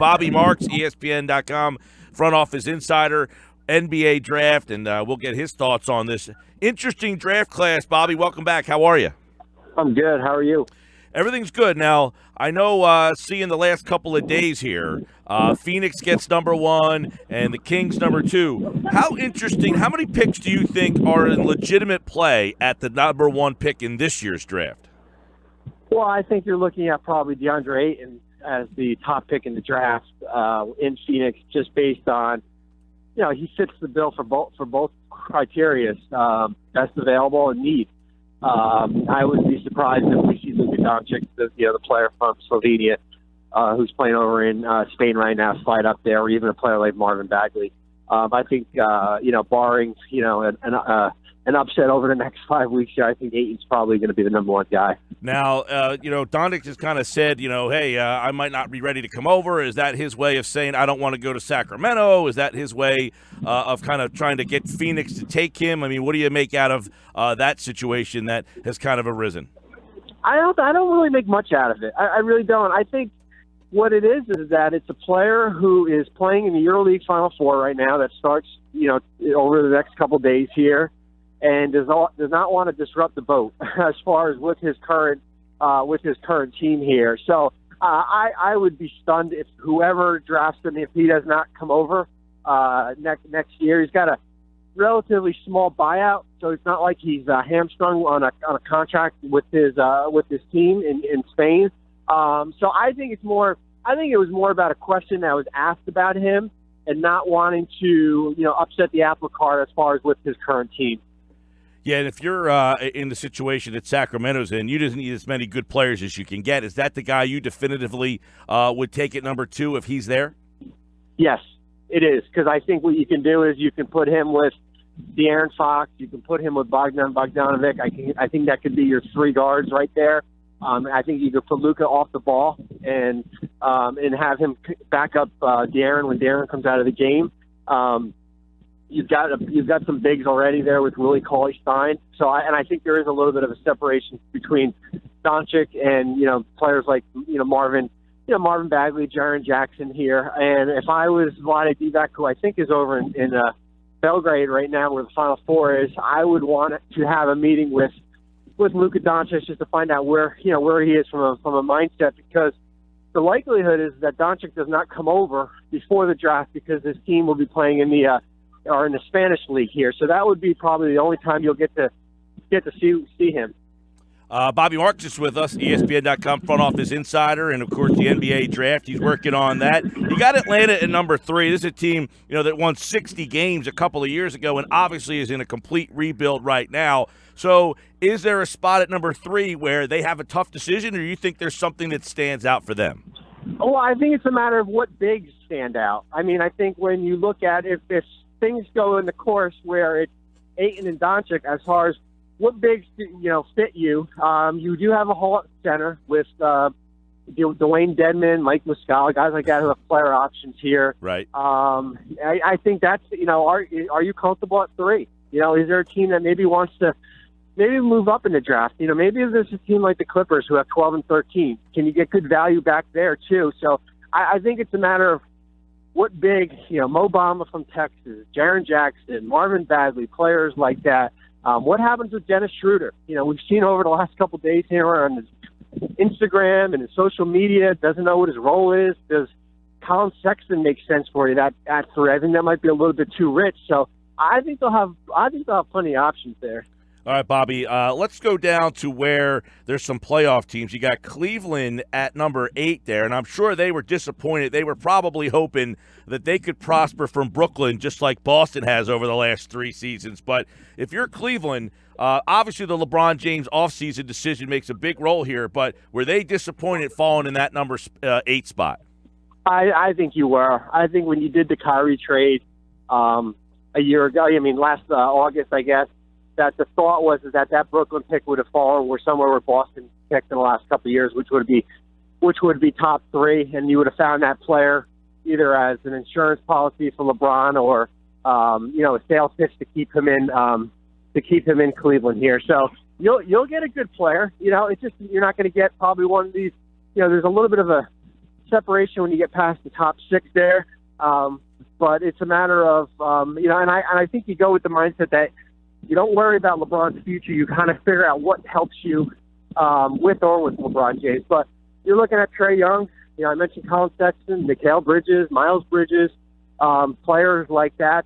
Bobby Marks, ESPN.com, front office insider, NBA draft, and we'll get his thoughts on this interesting draft class. Bobby, welcome back. How are you? I'm good. How are you? Everything's good. Now, I know seeing the last couple of days here, Phoenix gets number 1 and the Kings number 2. How interesting, how many picks do you think are in legitimate play at the number 1 pick in this year's draft? Well, I think you're looking at probably DeAndre Ayton as the top pick in the draft in Phoenix, just based on, he fits the bill for both criteria, best available and need. I would be surprised if we see Luka Doncic, the player from Slovenia, who's playing over in Spain right now, slide up there, or even a player like Marvin Bagley. I think, barring, an upset over the next 5 weeks here, I think Ayton's probably going to be the number 1 guy. Now, Doncic has kind of said, hey, I might not be ready to come over. Is that his way of saying I don't want to go to Sacramento? Is that his way of kind of trying to get Phoenix to take him? I mean, what do you make out of that situation that has kind of arisen? I don't really make much out of it. I really don't. I think what it is that it's a player who is playing in the EuroLeague Final Four right now that starts, over the next couple days here, and does not want to disrupt the boat as far as with his current team here. So I would be stunned if whoever drafts him, if he does not come over next year. He's got a relatively small buyout, so it's not like he's hamstrung on a contract with his team in Spain. So I think it was more about a question that was asked about him and not wanting to upset the apple cart as far as with his current team. Yeah, and if you're in the situation that Sacramento's in, you just need as many good players as you can get. Is that the guy you definitively would take at number 2 if he's there? Yes, it is, because I think what you can do is you can put him with De'Aaron Fox, you can put him with Bogdan Bogdanovic. I think that could be your 3 guards right there. I think you could put Luka off the ball and have him back up De'Aaron when De'Aaron comes out of the game. You've got some bigs already there with Willie Cauley-Stein. So I think there is a little bit of a separation between Doncic and players like Marvin Bagley, Jaren Jackson here. And if I was Vlade Divac, who I think is over in Belgrade right now, where the Final Four is, I would want to have a meeting with Luka Doncic just to find out where he is from a mindset, because the likelihood is that Doncic does not come over before the draft because his team will be playing in the Spanish league here. So that would be probably the only time you'll get to see him. Bobby Marks is with us, ESPN.com front office insider, and of course the NBA draft. He's working on that. You got Atlanta at number 3. This is a team that won 60 games a couple of years ago and obviously is in a complete rebuild right now. So is there a spot at number 3 where they have a tough decision, or do you think there's something that stands out for them? Well, I think it's a matter of what bigs stand out. I mean, I think when you look at if things go in the course where it's Ayton and Doncic, as far as what bigs fit you, you do have a Hall center with Dwayne Dedman, Mike Muscala, guys like that who have player options here. Right. I think that's are you comfortable at 3? Is there a team that maybe wants to move up in the draft? Maybe if there's a team like the Clippers who have 12 and 13, can you get good value back there too? So I think it's a matter of what big, Mo Bamba from Texas, Jaren Jackson, Marvin Bagley, players like that. What happens with Dennis Schroeder? We've seen over the last couple of days here on his Instagram and his social media, doesn't know what his role is. Does Colin Sexton make sense for you at 3? I think that might be a little bit too rich. So I think they'll have plenty of options there. All right, Bobby, let's go down to where there's some playoff teams. You got Cleveland at number 8 there, and I'm sure they were disappointed. They were probably hoping that they could prosper from Brooklyn just like Boston has over the last 3 seasons. But if you're Cleveland, obviously the LeBron James offseason decision makes a big role here, but were they disappointed falling in that number 8 spot? I think you were. I think when you did the Kyrie trade a year ago, last August, I guess, that the thought was that Brooklyn pick would have fallen somewhere where Boston picked in the last couple of years, which would be top 3, and you would have found that player either as an insurance policy for LeBron or a sales pitch to keep him in Cleveland here. So you'll get a good player. It's just you're not going to get probably one of these. There's a little bit of a separation when you get past the top 6 there. But it's a matter of, and I think you go with the mindset that you don't worry about LeBron's future. You kind of figure out what helps you with LeBron James. But you're looking at Trae Young. I mentioned Colin Sexton, Mikal Bridges, Miles Bridges, players like that.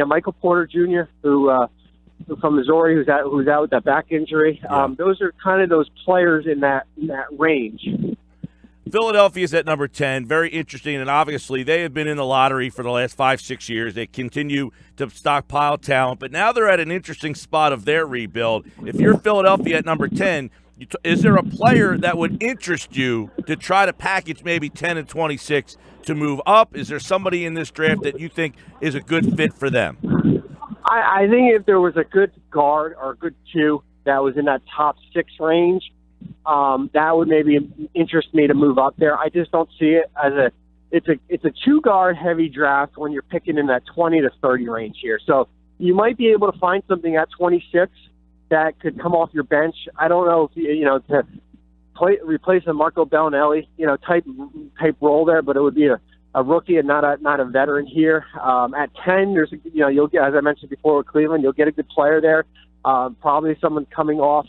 Michael Porter Jr., who from Missouri, who's out with that back injury. Yeah. Those are kind of those players in that range. Philadelphia's at number 10. Very interesting, and obviously they have been in the lottery for the last 5-6 years. They continue to stockpile talent, but now they're at an interesting spot of their rebuild. If you're Philadelphia at number 10, is there a player that would interest you to try to package maybe 10 and 26 to move up? Is there somebody in this draft that you think is a good fit for them? I think if there was a good guard or a good 2 that was in that top 6 range, that would maybe interest me to move up there. I just don't see it as it's a 2-guard heavy draft when you're picking in that 20 to 30 range here. So you might be able to find something at 26 that could come off your bench. I don't know if to replace a Marco Bellinelli type role there, but it would be a rookie and not a veteran here. At 10, there's you'll get, as I mentioned before with Cleveland, you'll get a good player there. Probably someone coming off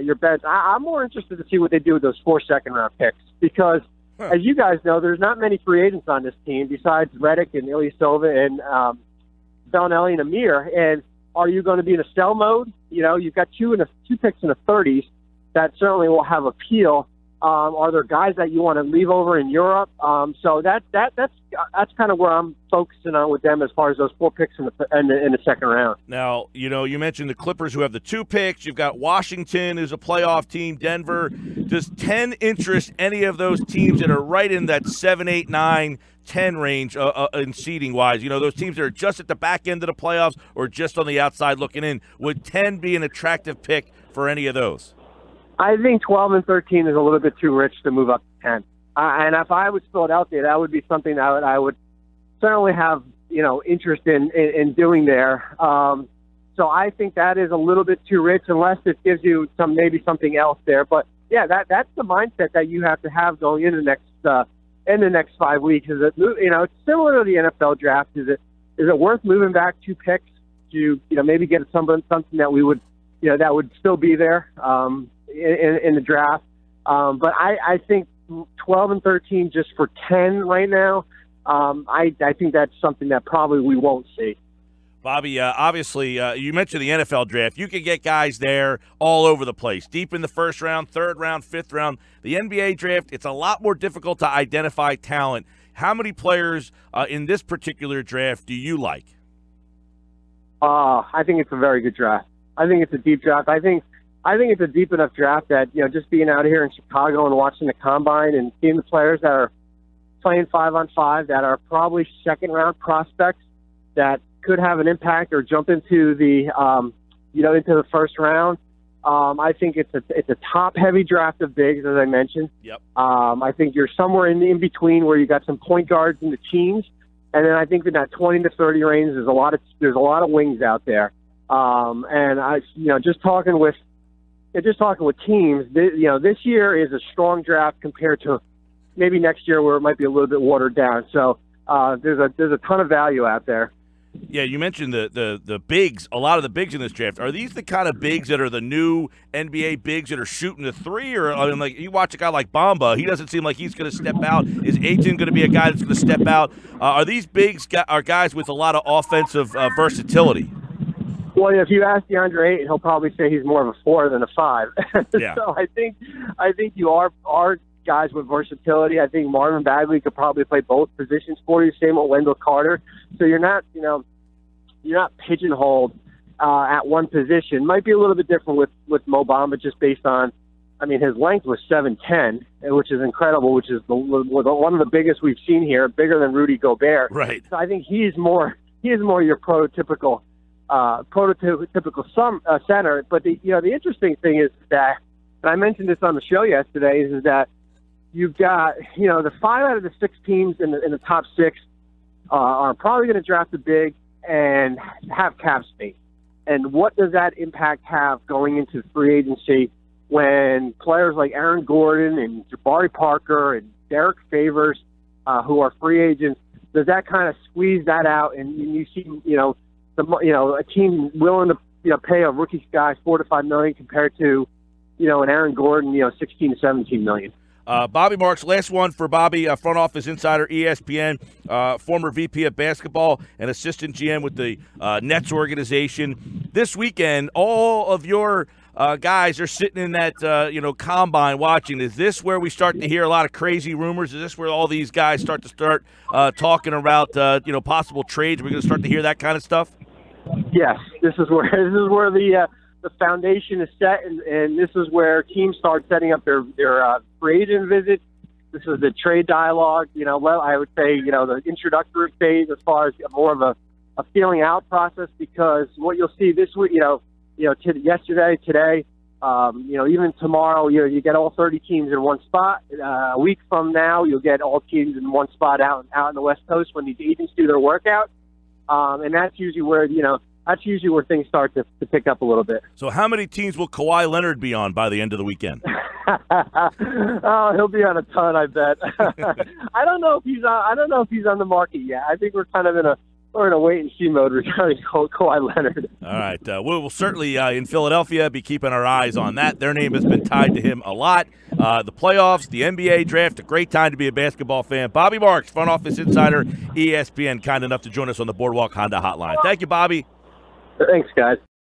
your bench. I'm more interested to see what they do with those 4 second-round picks because, as you guys know, there's not many free agents on this team besides Redick and Ilyasova and Bellinelli and Amir. And are you going to be in a sell mode? You've got 2 picks in the 30s that certainly will have appeal. Are there guys that you want to leave over in Europe? So that's kind of where I'm focusing on with them as far as those 4 picks in the second round. Now, you mentioned the Clippers who have the 2 picks. You've got Washington, who's a playoff team, Denver. Does 10 interest any of those teams that are right in that 7, 8, 9, 10 range in seeding-wise? Those teams that are just at the back end of the playoffs or just on the outside looking in. Would 10 be an attractive pick for any of those? I think 12 and 13 is a little bit too rich to move up to 10. And if I was Philadelphia, that would be something that I would certainly have, interest in doing there. So I think that is a little bit too rich unless it gives you maybe something else there. But yeah, that's the mindset that you have to have going in the next 5 weeks. Is it, it's similar to the NFL draft. Is it worth moving back 2 picks to, maybe get something that we would, that would still be there? In the draft. But I think 12 and 13 just for 10 right now, I think that's something that probably we won't see. Bobby, obviously, you mentioned the NFL draft. You can get guys there all over the place, deep in the first round, third round, fifth round. The NBA draft, it's a lot more difficult to identify talent. How many players in this particular draft do you like? I think it's a very good draft. I think it's a deep draft. I think it's a deep enough draft that, just being out here in Chicago and watching the combine and seeing the players that are playing 5-on-5 that are probably second-round prospects that could have an impact or jump into the, into the first round. I think it's a top-heavy draft of bigs, as I mentioned. Yep. I think you're somewhere in between where you got some point guards in the teams, and then I think in that 20 to 30 range, there's a lot of wings out there. And I, just talking with teams, this year is a strong draft compared to maybe next year where it might be a little bit watered down. So there's a ton of value out there. Yeah, you mentioned the bigs, a lot of the bigs in this draft. Are these the kind of bigs that are the new NBA bigs that are shooting the 3? Or, like, you watch a guy like Bamba, he doesn't seem like he's going to step out. Is Ayton going to be a guy that's going to step out? Are these bigs are guys with a lot of offensive versatility? Well, if you ask DeAndre Ayton, he'll probably say he's more of a 4 than a 5. Yeah. So I think you are guys with versatility. I think Marvin Bagley could probably play both positions for you. Same with Wendell Carter. So you're not pigeonholed at one position. Might be a little bit different with Mo Bamba just based on, his length was 7'10", which is incredible, which is one of the biggest we've seen here, bigger than Rudy Gobert. Right. So I think he's more your prototypical center. But the interesting thing is that, and I mentioned this on the show yesterday, is that you've got the 5 out of the 6 teams in the top 6 are probably going to draft a big and have cap space. And what does that impact have going into free agency when players like Aaron Gordon and Jabari Parker and Derek Favors, who are free agents, does that kind of squeeze that out? And you see, a team willing to pay a rookie guy $4 to $5 million compared to, an Aaron Gordon, 16 to 17 million. Bobby Marks, last one for Bobby, front office insider, ESPN, former VP of basketball and assistant GM with the Nets organization. This weekend, all of your guys are sitting in that combine watching. Is this where we start to hear a lot of crazy rumors? Is this where all these guys start talking about possible trades? We're going to start to hear that kind of stuff. Yes, this is where the foundation is set, and this is where teams start setting up their free agent visits. This is the trade dialogue. I would say the introductory phase as far as more of a feeling out process, because what you'll see this week, yesterday, today, even tomorrow, you get all 30 teams in one spot. A week from now, you'll get all teams in one spot out in the West Coast when these agents do their workout, and that's usually where things start to pick up a little bit. So, how many teams will Kawhi Leonard be on by the end of the weekend? Oh, he'll be on a ton, I bet. I don't know if he's on the market yet. I think we're kind of in a wait and see mode regarding Kawhi Leonard. All right, we'll certainly in Philadelphia be keeping our eyes on that. Their name has been tied to him a lot. The playoffs, the NBA draft, a great time to be a basketball fan. Bobby Marks, front office insider, ESPN, kind enough to join us on the Boardwalk Honda Hotline. Thank you, Bobby. Thanks, guys.